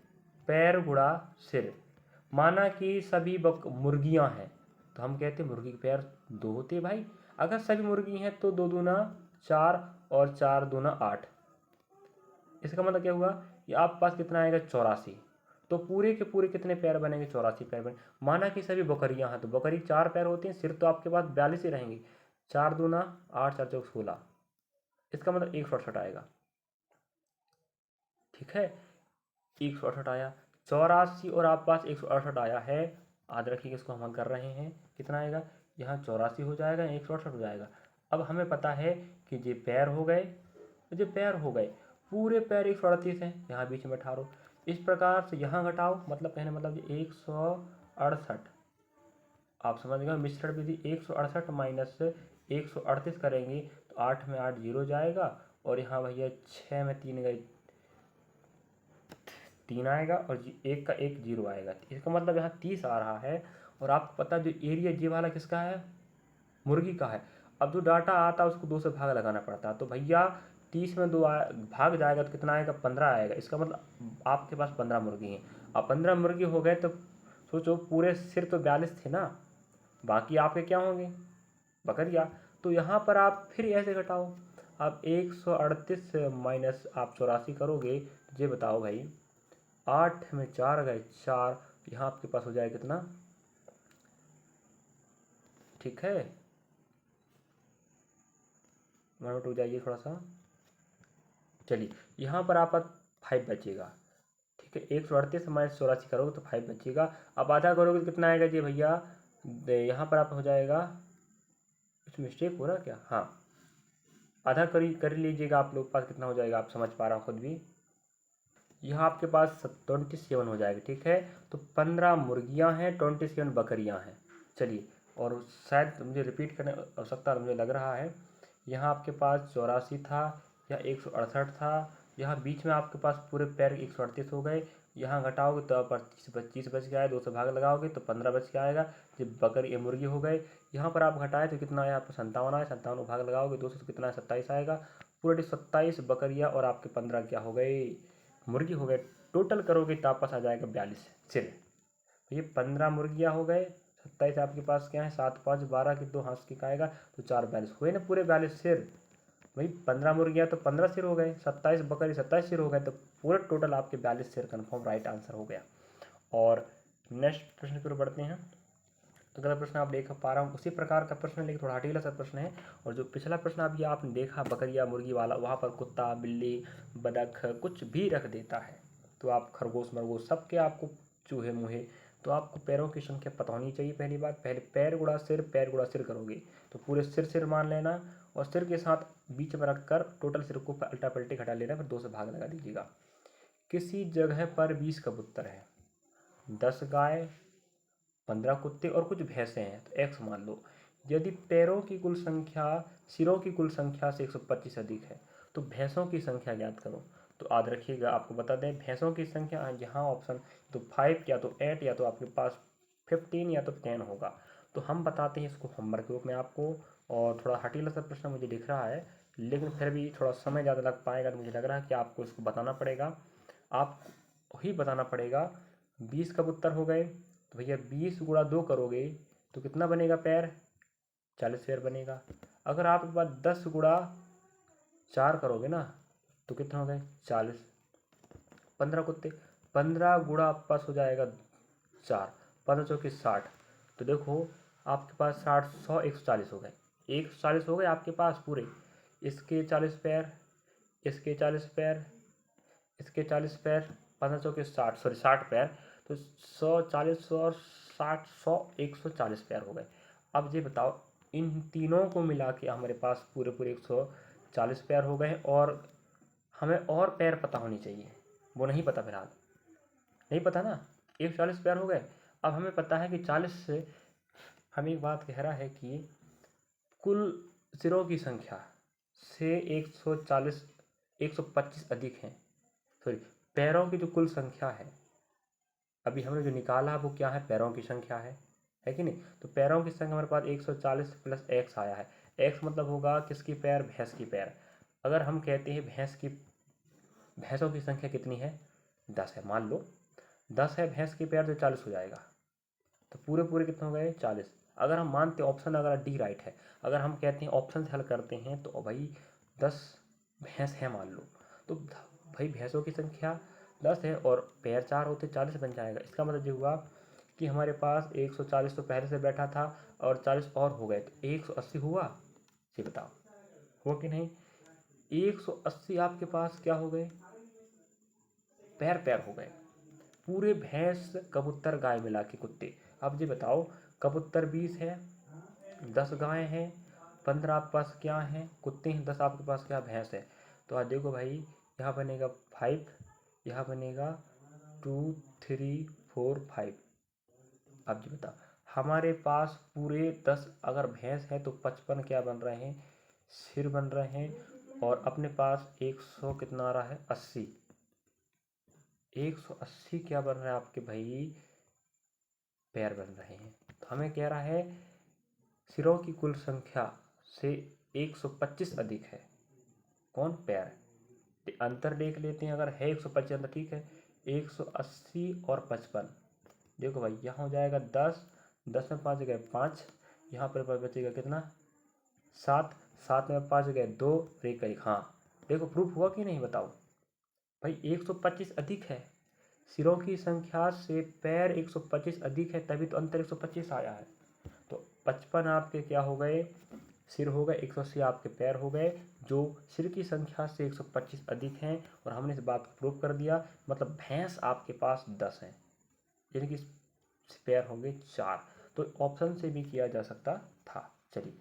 पैर गुणा सिर। माना कि सभी मुर्गियां हैं तो हम कहते हैं मुर्गी के पैर 2 होते हैं भाई। अगर सभी मुर्गी हैं तो 2 दूना 4 और 4 दूना 8। इसका मतलब क्या हुआ कि आपके पास कितना आएगा 84। तो पूरे के पूरे कितने पैर बनेंगे, 84 पैर बने। माना कि सभी बकरियां हैं तो बकरी 4 पैर होती हैं, सिर तो आपके पास 42 ही रहेंगे। 4 दूना 8, 4 चौक 16, इसका मतलब 168 आएगा, ठीक है। 168 आया, 84 और आपके पास 168 आया है। याद रखिए इसको हम कर रहे हैं, कितना आएगा, यहाँ 84 हो जाएगा, 168 हो जाएगा। अब हमें पता है कि ये पैर हो गए, ये पैर हो गए, पूरे पैर 138 हैं, यहाँ बीच में ठारो। इस प्रकार से यहाँ घटाओ, मतलब कहने मतलब 168, आप समझ गए मिश्रण विधि। 168 माइनस 138 करेंगे तो 8 में 8 जीरो जाएगा, और यहाँ भैया 6 में 3 गए 3 आएगा, और एक का एक जीरो आएगा। इसका मतलब यहाँ 30 आ रहा है। और आपको पता है जो एरिया जी वाला किसका है, मुर्गी का है। अब जो डाटा आता है उसको 2 से भाग लगाना पड़ता है, तो भैया 30 में 2 भाग जाएगा तो कितना आएगा, 15 आएगा। इसका मतलब आपके पास 15 मुर्गी हैं। अब 15 मुर्गी हो गए तो सोचो पूरे सिर तो 42 थे ना, बाकी आपके क्या होंगे, बकरिया। तो यहाँ पर आप फिर ऐसे घटाओ। अब 138 माइनस आप 84 करोगे तो ये बताओ भाई, 8 में 4 गए 4, यहाँ आपके पास हो जाए कितना, ठीक है, नोट हो जाइए थोड़ा सा। चलिए यहाँ पर आप 5 बचेगा, ठीक है। 138 माइनस 84 करोगे तो 5 बचेगा। अब आधा करोगे तो कितना आएगा जी भैया, यहाँ पर आप हो जाएगा, कुछ मिस्टेक हो रहा क्या, हाँ, आधा कर लीजिएगा आप लोग, पास कितना हो जाएगा आप समझ पा रहा हूँ खुद भी। यहाँ आपके पास 27 हो जाएगा, ठीक है। तो 15 मुर्गियाँ हैं, 27 बकरियाँ हैं। चलिए, और शायद मुझे रिपीट करने आवश्यकता मुझे लग रहा है, यहाँ आपके पास 84 था, यहाँ 168 था, यहाँ बीच में आपके पास पूरे पैर 138 हो गए, यहाँ घटाओगे तो 25 बच गया है, 2 से भाग लगाओगे तो 15 बच के आएगा, जब बकरी मुर्गी हो गए। यहाँ पर आप घटाए तो कितना आया आपको, 57 आया, 57 को भाग लगाओगे 2 से तो कितना है, 27 आएगा। पूरे 27 बकरियाँ और आपके 15 क्या हो गए, मुर्गी हो गए। टोटल करोगे तो आपस आ जाएगा 42 सिर। तो ये 15 मुर्गियाँ हो गए, 27 आपके पास क्या है, 7 5 12 की 2 हाथ की आएगा तो 4 42 हुए ना पूरे 42 सिर। भाई 15 मुर्गियाँ तो 15 सिर हो गए, 27 बकरी 27 सिर हो गए, तो पूरे टोटल आपके 42 सिर कन्फर्म राइट आंसर हो गया। और नेक्स्ट प्रश्न की ओर बढ़ते हैं। तो अगला प्रश्न आप देख पा रहा हूँ उसी प्रकार का प्रश्न है, लेकिन थोड़ा हटीला सा प्रश्न है। और जो पिछला प्रश्न अभी आपने देखा बकरिया मुर्गी वाला, वहाँ पर कुत्ता बिल्ली बदख कुछ भी रख देता है, तो आप खरगोश मरगोश सबके आपको चूहे मुहे, तो आपको पैरों की संख्या पता होनी चाहिए। पहली बात, पहले पैर गुणा सिर करोगे तो पूरे सिर मान लेना, और सिर के साथ बीच में रखकर टोटल सिर को उल्टा पलटी घटा लेना, फिर 2 से भाग लगा दीजिएगा। किसी जगह पर 20 कबूतर है, 10 गाय, 15 कुत्ते और कुछ भैंसें हैं, तो एक्स मान लो। यदि पैरों की कुल संख्या सिरों की कुल संख्या से 125 अधिक है तो भैंसों की संख्या ज्ञात करो। तो याद रखिएगा, आपको बता दें भैंसों की संख्या यहाँ ऑप्शन तो 5 या तो 8 या तो आपके पास 15 या तो 10 होगा। तो हम बताते हैं इसको होमवर्क के रूप में आपको। और थोड़ा हटीला सा प्रश्न मुझे दिख रहा है, लेकिन फिर भी थोड़ा समय ज़्यादा लग पाएगा, तो मुझे लग रहा है कि आपको इसको बताना पड़ेगा, आप ही बताना पड़ेगा। 20 कबूतर हो गए तो भैया 20 गुणा 2 करोगे तो कितना बनेगा पैर, 40 पैर बनेगा। अगर आप एक बार 10 गुणा 4 करोगे ना तो कितना हो गए 40। 15 कुत्ते, 15 गुणा आपके पास हो जाएगा 4, 15 चौके 60। तो देखो आपके पास 60 100 140 हो गए, 140 हो गए आपके पास पूरे। इसके 40 पैर, इसके 40 पैर, इसके 40 पैर, 15 चौके 60, सॉरी 60 पैर, तो 100 40 100 और 60 100 140 पैर हो गए। अब ये बताओ, इन तीनों को मिला के हमारे पास पूरे पूरे 140 पैर हो गए, और हमें और पैर पता होनी चाहिए, वो नहीं पता फिलहाल, नहीं पता ना, 140 पैर हो गए। अब हमें पता है कि 40 से हमें एक बात कह रहा है कि कुल सिरों की संख्या से 140 125 अधिक हैं, सॉरी पैरों की जो कुल संख्या है, अभी हमने जो निकाला वो क्या है, पैरों की संख्या है कि नहीं। तो पैरों की संख्या हमारे पास 140 प्लस एक्स आया है। एक्स मतलब होगा किसकी पैर, भैंस की पैर। अगर हम कहते हैं भैंसों की संख्या कितनी है, 10 है, मान लो 10 है भैंस की पैर, तो 40 हो जाएगा। तो पूरे पूरे कितने हो गए 40। अगर हम मानते हैं ऑप्शन अगर डी राइट है, अगर हम कहते हैं ऑप्शन से हल करते हैं तो भाई 10 भैंस है मान लो, तो भाई भैंसों की संख्या 10 है और पैर 4 होते 40 बन जाएगा। इसका मतलब ये हुआ कि हमारे पास 140 तो पहले से बैठा था और 40 और हो गए, तो 180 हुआ। ये बताओ हुआ कि नहीं, 180 आपके पास क्या हो गए, पैर पैर हो गए पूरे, भैंस कबूतर गाय मिला के कुत्ते। अब जी बताओ, कबूतर 20 है, 10 गाय हैं, 15 आपके पास क्या हैं, कुत्ते हैं, 10 आपके पास क्या भैंस है। तो आज देखो भाई, यहाँ बनेगा 5, यहाँ बनेगा 2 3 4 5। अब जी बताओ, हमारे पास पूरे 10 अगर भैंस है तो 55 क्या बन रहे हैं, सिर बन रहे हैं, और अपने पास 100 कितना आ रहा है 80, 180 क्या बन रहा है आपके भाई, पैर बन रहे हैं। तो हमें कह रहा है सिरों की कुल संख्या से 125 अधिक है, कौन, पैर। अंतर देख लेते हैं, अगर है 125 अंतर, ठीक है, 180 और 55, देखो भाई यहाँ हो जाएगा 10, 10 में 5 गए 5, यहाँ पर बचेगा कितना 7, 7 में 5 गए 2 और 1 का 1। हाँ देखो प्रूफ हुआ कि नहीं बताओ भाई। 125 अधिक है, सिरों की संख्या से पैर 125 अधिक है, तभी तो अंतर 125 आया है। तो 55 आपके क्या हो गए, सिर हो गए, 180 आपके पैर हो गए, जो सिर की संख्या से 125 अधिक हैं। और हमने इस बात को प्रूव कर दिया, मतलब भैंस आपके पास 10 हैं, यानी कि पैर होंगे 4। तो ऑप्शन से भी किया जा सकता था। चलिए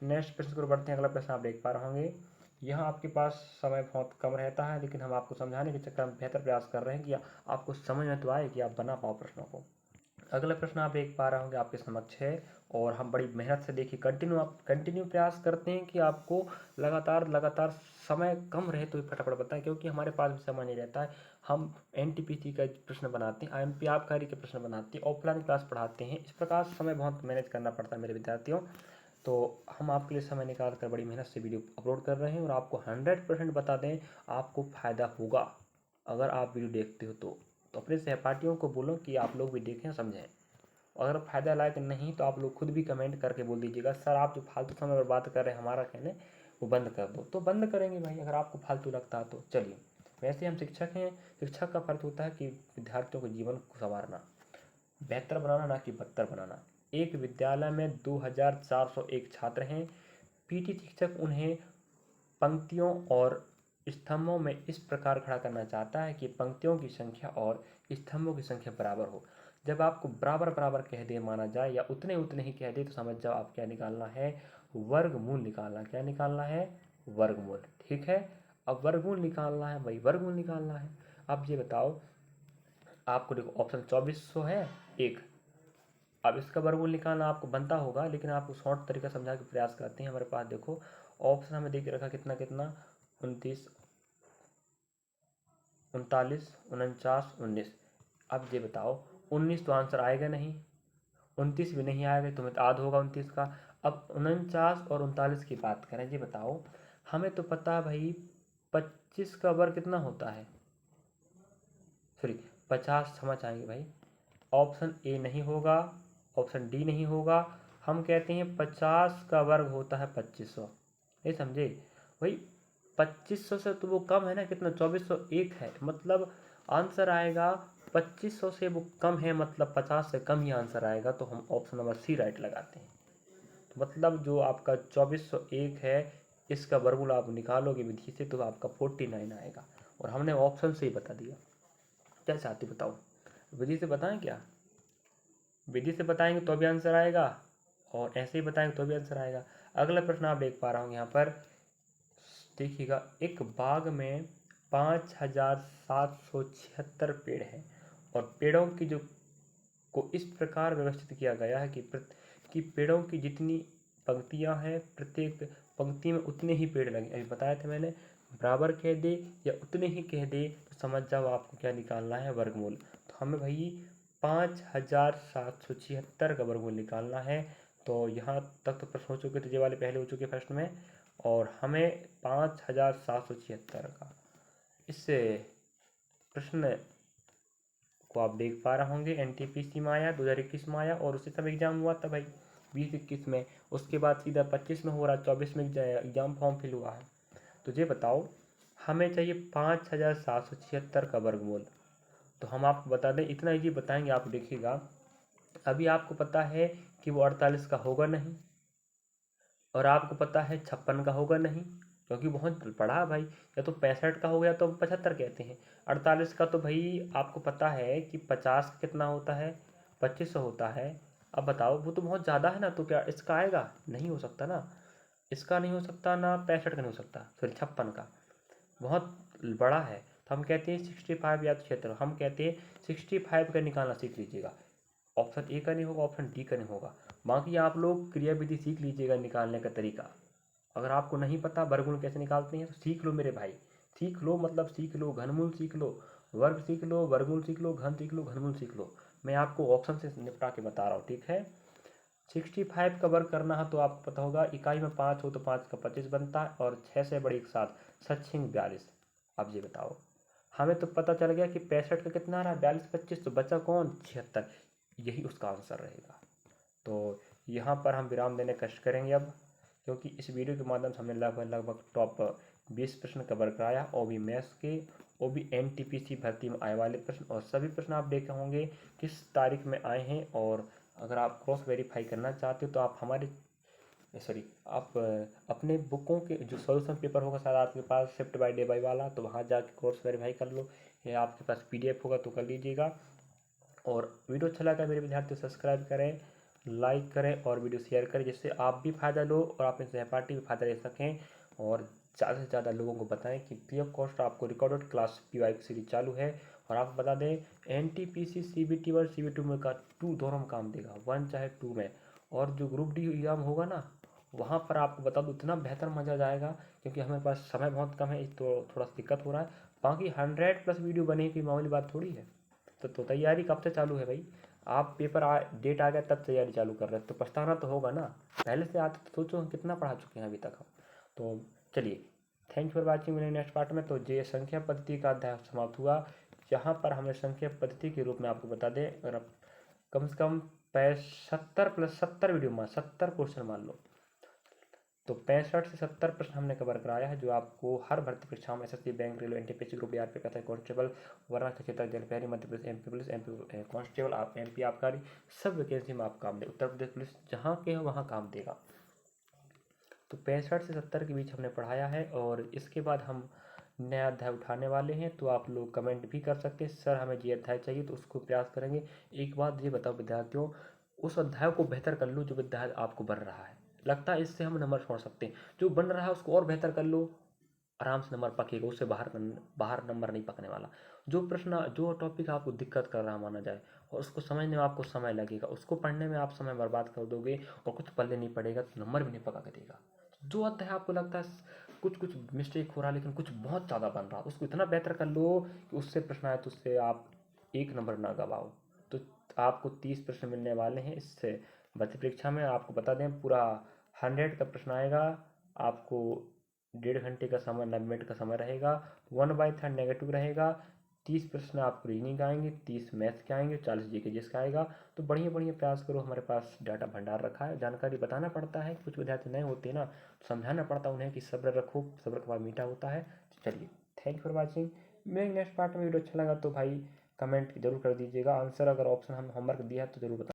नेक्स्ट प्रश्न को बढ़ते हैं। अगला प्रश्न आप देख पा रहे होंगे, यहाँ आपके पास समय बहुत कम रहता है, लेकिन हम आपको समझाने के चक्कर में बेहतर प्रयास कर रहे हैं कि आपको समझ में तो आए कि आप बना पाओ प्रश्नों को। अगला प्रश्न आप देख पा रहे होंगे आपके समक्ष है, और हम बड़ी मेहनत से देखिए कंटिन्यू प्रयास करते हैं कि आपको लगातार समय कम रहे तो फटाफट बताएं, क्योंकि हमारे पास भी समय नहीं रहता है। हम एनटीपीसी का प्रश्न बनाते हैं, आईएमपी आबकारी के प्रश्न बनाते हैं, ऑफलाइन क्लास पढ़ाते हैं, इस प्रकार समय बहुत मैनेज करना पड़ता है मेरे विद्यार्थियों। तो हम आपके लिए समय निकाल कर बड़ी मेहनत से वीडियो अपलोड कर रहे हैं, और आपको 100% बता दें आपको फ़ायदा होगा अगर आप वीडियो देखते हो तो अपने सहपाठियों को बोलो कि आप लोग भी देखें समझें। अगर फ़ायदा लायक नहीं तो आप लोग खुद भी कमेंट करके बोल दीजिएगा सर आप जो फालतू समय पर बात कर रहे हैं हमारा कहने वो बंद कर दो, तो बंद करेंगे भाई अगर आपको फालतू लगता है तो। चलिए, वैसे हम शिक्षक हैं, शिक्षक का फर्ज होता है कि विद्यार्थियों के जीवन को संवारना, बेहतर बनाना, ना कि बदतर बनाना। एक विद्यालय में 2401 छात्र हैं। पीटी शिक्षक उन्हें पंक्तियों और स्तंभों में इस प्रकार खड़ा करना चाहता है कि पंक्तियों की संख्या और स्तंभों की संख्या बराबर हो। जब आपको बराबर बराबर कह दे माना जाए या उतने उतने ही कह दे तो समझ जाओ आप क्या निकालना है, वर्गमूल निकालना। क्या निकालना है, वर्गमूल। ठीक है, अब वर्गमूल निकालना है भाई, वर्गमूल निकालना है। अब ये बताओ आपको, देखो ऑप्शन 2400 है एक। अब इसका वर्गमूल निकालना आपको बनता होगा, लेकिन आपको शॉर्ट तरीका समझा के प्रयास करते हैं। हमारे पास देखो ऑप्शन हमें देख रखा कितना कितना, 29, 39, 49, 19। अब ये बताओ 19 तो आंसर आएगा नहीं, 29 भी नहीं आएगा, तो आध होगा 29 का। अब 49 और 39 की बात करें, ये बताओ हमें तो पता है भाई 25 का वर्ग कितना होता है, सॉरी 50, समझ आएंगे भाई। ऑप्शन ए नहीं होगा, ऑप्शन डी नहीं होगा, हम कहते हैं 50 का वर्ग होता है 2500। ये समझे भाई, 2500 से तो वो कम है ना, कितना 2401 है, मतलब आंसर आएगा 2500 से वो कम है, मतलब 50 से कम ही आंसर आएगा। तो हम ऑप्शन नंबर सी राइट लगाते हैं। तो मतलब जो आपका 2401 है इसका वर्गमूल आप निकालोगे विधि से तो आपका 49 आएगा, और हमने ऑप्शन से ही बता दिया। क्या चाहती बताओ, विधि से बताएं क्या, विधि से बताएंगे तो भी आंसर आएगा, और ऐसे ही बताएंगे तो भी आंसर आएगा। अगला प्रश्न आप देख पा रहा हूँ यहाँ पर, देखिएगा एक बाग में 5776 पेड़ हैं, और पेड़ों की जो को इस प्रकार व्यवस्थित किया गया है कि पेड़ों की जितनी पंक्तियां हैं प्रत्येक पंक्ति में उतने ही पेड़ लगे। अभी बताया था मैंने, बराबर कह दे या उतने ही कह दे तो समझ जाओ आपको क्या निकालना है, वर्गमूल। तो हमें भाई 5776 का वर्गमूल निकालना है। तो यहाँ तक तो प्रश्न हो चुके थे, ये वाले पहले हो चुके फर्स्ट में, और हमें 5776 का इस प्रश्न को आप देख पा रहे होंगे एनटीपीसी में आया, 2021 में आया, और उसी समय एग्जाम हुआ था भाई 2021 में। उसके बाद सीधा 25 में हो रहा, 24 में एग्जाम फॉर्म फिल हुआ है। तो ये बताओ हमें चाहिए 5776 का वर्गमूल। तो हम आपको बता दें, इतना ईजी बताएंगे आप देखिएगा। अभी आपको पता है कि वो 48 का होगा नहीं, और आपको पता है 56 का होगा नहीं, क्योंकि बहुत बड़ा है भाई। या तो 65 का हो गया तो हम 75 कहते हैं। 48 का तो भाई आपको पता है कि 50 का कितना होता है, 2500 होता है। अब बताओ वो तो बहुत ज़्यादा है ना, तो क्या इसका आएगा, नहीं हो सकता ना, इसका नहीं हो सकता ना, 65 का नहीं हो सकता, फिर 56 का बहुत बड़ा है। तो हम कहते हैं 65 या तो क्षेत्र, हम कहते हैं 65 का निकालना सीख लीजिएगा। ऑप्शन ए का नहीं होगा, ऑप्शन डी का नहीं होगा। बाकी आप लोग क्रिया विधि सीख लीजिएगा निकालने का तरीका। अगर आपको नहीं पता वर्गमूल कैसे निकालते हैं तो सीख लो मेरे भाई, सीख लो, मतलब सीख लो, घनमूल सीख लो, वर्ग सीख लो, वर्गमूल सीख लो, घन सीख लो, घनमूल सीख लो। मैं आपको ऑप्शन से निपटा के बता रहा हूँ, ठीक है। 65 का वर्ग करना है तो आपको पता होगा, इकाई में 5 हो तो 5 का 25 बनता है, और 6 से बड़ी एक साथ 7 42। अब ये बताओ, हमें तो पता चल गया कि 65 का कितना आ रहा है, 42 25, तो बचा कौन, 76, यही उसका आंसर रहेगा। तो यहाँ पर हम विराम देने कष्ट करेंगे अब। क्योंकि इस वीडियो के माध्यम से हमने लगभग टॉप 20 प्रश्न कवर कराया, और भी मैथ्स के, वो भी एनटीपीसी भर्ती में आए वाले प्रश्न, और सभी प्रश्न आप देखे होंगे किस तारीख में आए हैं। और अगर आप क्रॉस वेरीफाई करना चाहते हो तो आप आप अपने बुकों के जो सॉल्यूशन पेपर होगा शायद आपके पास शिफ्ट बाय डे बाय वाला, तो वहाँ जाके क्रॉस वेरीफाई कर लो, या आपके पास पीडीएफ होगा तो कर लीजिएगा। और वीडियो अच्छा लगा मेरे विद्यार्थी सब्सक्राइब करें, लाइक करें और वीडियो शेयर करें, जिससे आप भी फायदा लो और अपने सहपाठी भी फायदा ले सकें। और ज़्यादा से ज़्यादा लोगों को बताएं कि फ्री ऑफ कॉस्ट आपको रिकॉर्डेड क्लास पीवाई सीरीज चालू है। और आपको बता दें एनटीपीसी CBT 1 CBT 2 में का 2 दोनों में काम देगा, 1 चाहे 2 में। और जो ग्रुप डी एग्जाम होगा ना, वहाँ पर आपको बता दूँ इतना बेहतर मज़ा जाएगा, क्योंकि हमारे पास समय बहुत कम है, तो थोड़ा सा दिक्कत हो रहा है। बाकी 100+ वीडियो बने की मामूली बात थोड़ी है। तो तैयारी कब से चालू है भाई? आप डेट आ गया तब तैयारी चालू कर रहे हैं, तो पछताना तो होगा ना। पहले से आते तो सोचो हम कितना पढ़ा चुके हैं अभी तक हम। तो चलिए, थैंक फॉर वॉचिंग। मेरे नेक्स्ट पार्ट में तो ये संख्या पद्धति का अध्याय समाप्त हुआ। यहाँ पर हमने संख्या पद्धति के रूप में आपको बता दें, अगर आप कम से कम 75+70 वीडियो मान 70 क्वेश्चन मान लो, तो 65 से 70 प्रश्न हमने कवर कराया है, जो आपको हर भर्ती परीक्षा में SSC, bank, railway, NTPC, group D, RP, PSI, constable, वरना क्षेत्र जलपहरी, Madhya Pradesh MP police, MP constable, आप एमपी आबकारी, सब वैकेंसी में आप काम दे, उत्तर प्रदेश पुलिस जहाँ के हो वहाँ काम देगा। तो 65 से 70 के बीच हमने पढ़ाया है, और इसके बाद हम नया अध्याय उठाने वाले हैं। तो आप लोग कमेंट भी कर सकते हैं सर हमें ये अध्याय चाहिए, तो उसको प्रयास करेंगे। एक बात ये बताओ विद्यार्थियों, उस अध्याय को बेहतर कर लो जो अध्याय आपको बन रहा है, लगता है इससे हम नंबर छोड़ सकते हैं। जो बन रहा है उसको और बेहतर कर लो, आराम से नंबर पकेगा, उससे बाहर नंबर नहीं पकने वाला। जो टॉपिक आपको दिक्कत कर रहा माना जाए, और उसको समझने में आपको समय लगेगा, उसको पढ़ने में आप समय बर्बाद कर दोगे और कुछ पल्ले नहीं पड़ेगा, तो नंबर भी नहीं पका के देगा। जो अध्याय आपको लगता है कुछ कुछ मिस्टेक हो रहा है, लेकिन कुछ बहुत ज़्यादा बन रहा है, उसको इतना बेहतर कर लो कि उससे प्रश्न आए तो उससे आप 1 नंबर ना गवाओ। तो आपको 30 प्रश्न मिलने वाले हैं इससे भर्ती परीक्षा में। आपको बता दें पूरा 100 का प्रश्न आएगा, आपको 1.5 घंटे का समय, 90 मिनट का समय रहेगा, 1/3 नेगेटिव रहेगा, 30 प्रश्न आपको रीजनिंग का आएंगे, 30 मैथ्स के आएंगे, 40 जीके जिसका आएगा। तो बढ़िया बढ़िया प्रयास करो, हमारे पास डाटा भंडार रखा है, जानकारी बताना पड़ता है, कुछ विद्यार्थी नए होते हैं ना, तो समझाना पड़ता है उन्हें कि सब्र रखो, सब्र का फल मीठा होता है। चलिए, थैंक फॉर वॉचिंग। मेरे नेक्स्ट पार्ट में वीडियो अच्छा लगा तो भाई कमेंट जरूर कर दीजिएगा, आंसर अगर ऑप्शन हम होमवर्क दिया है तो जरूर बताएं।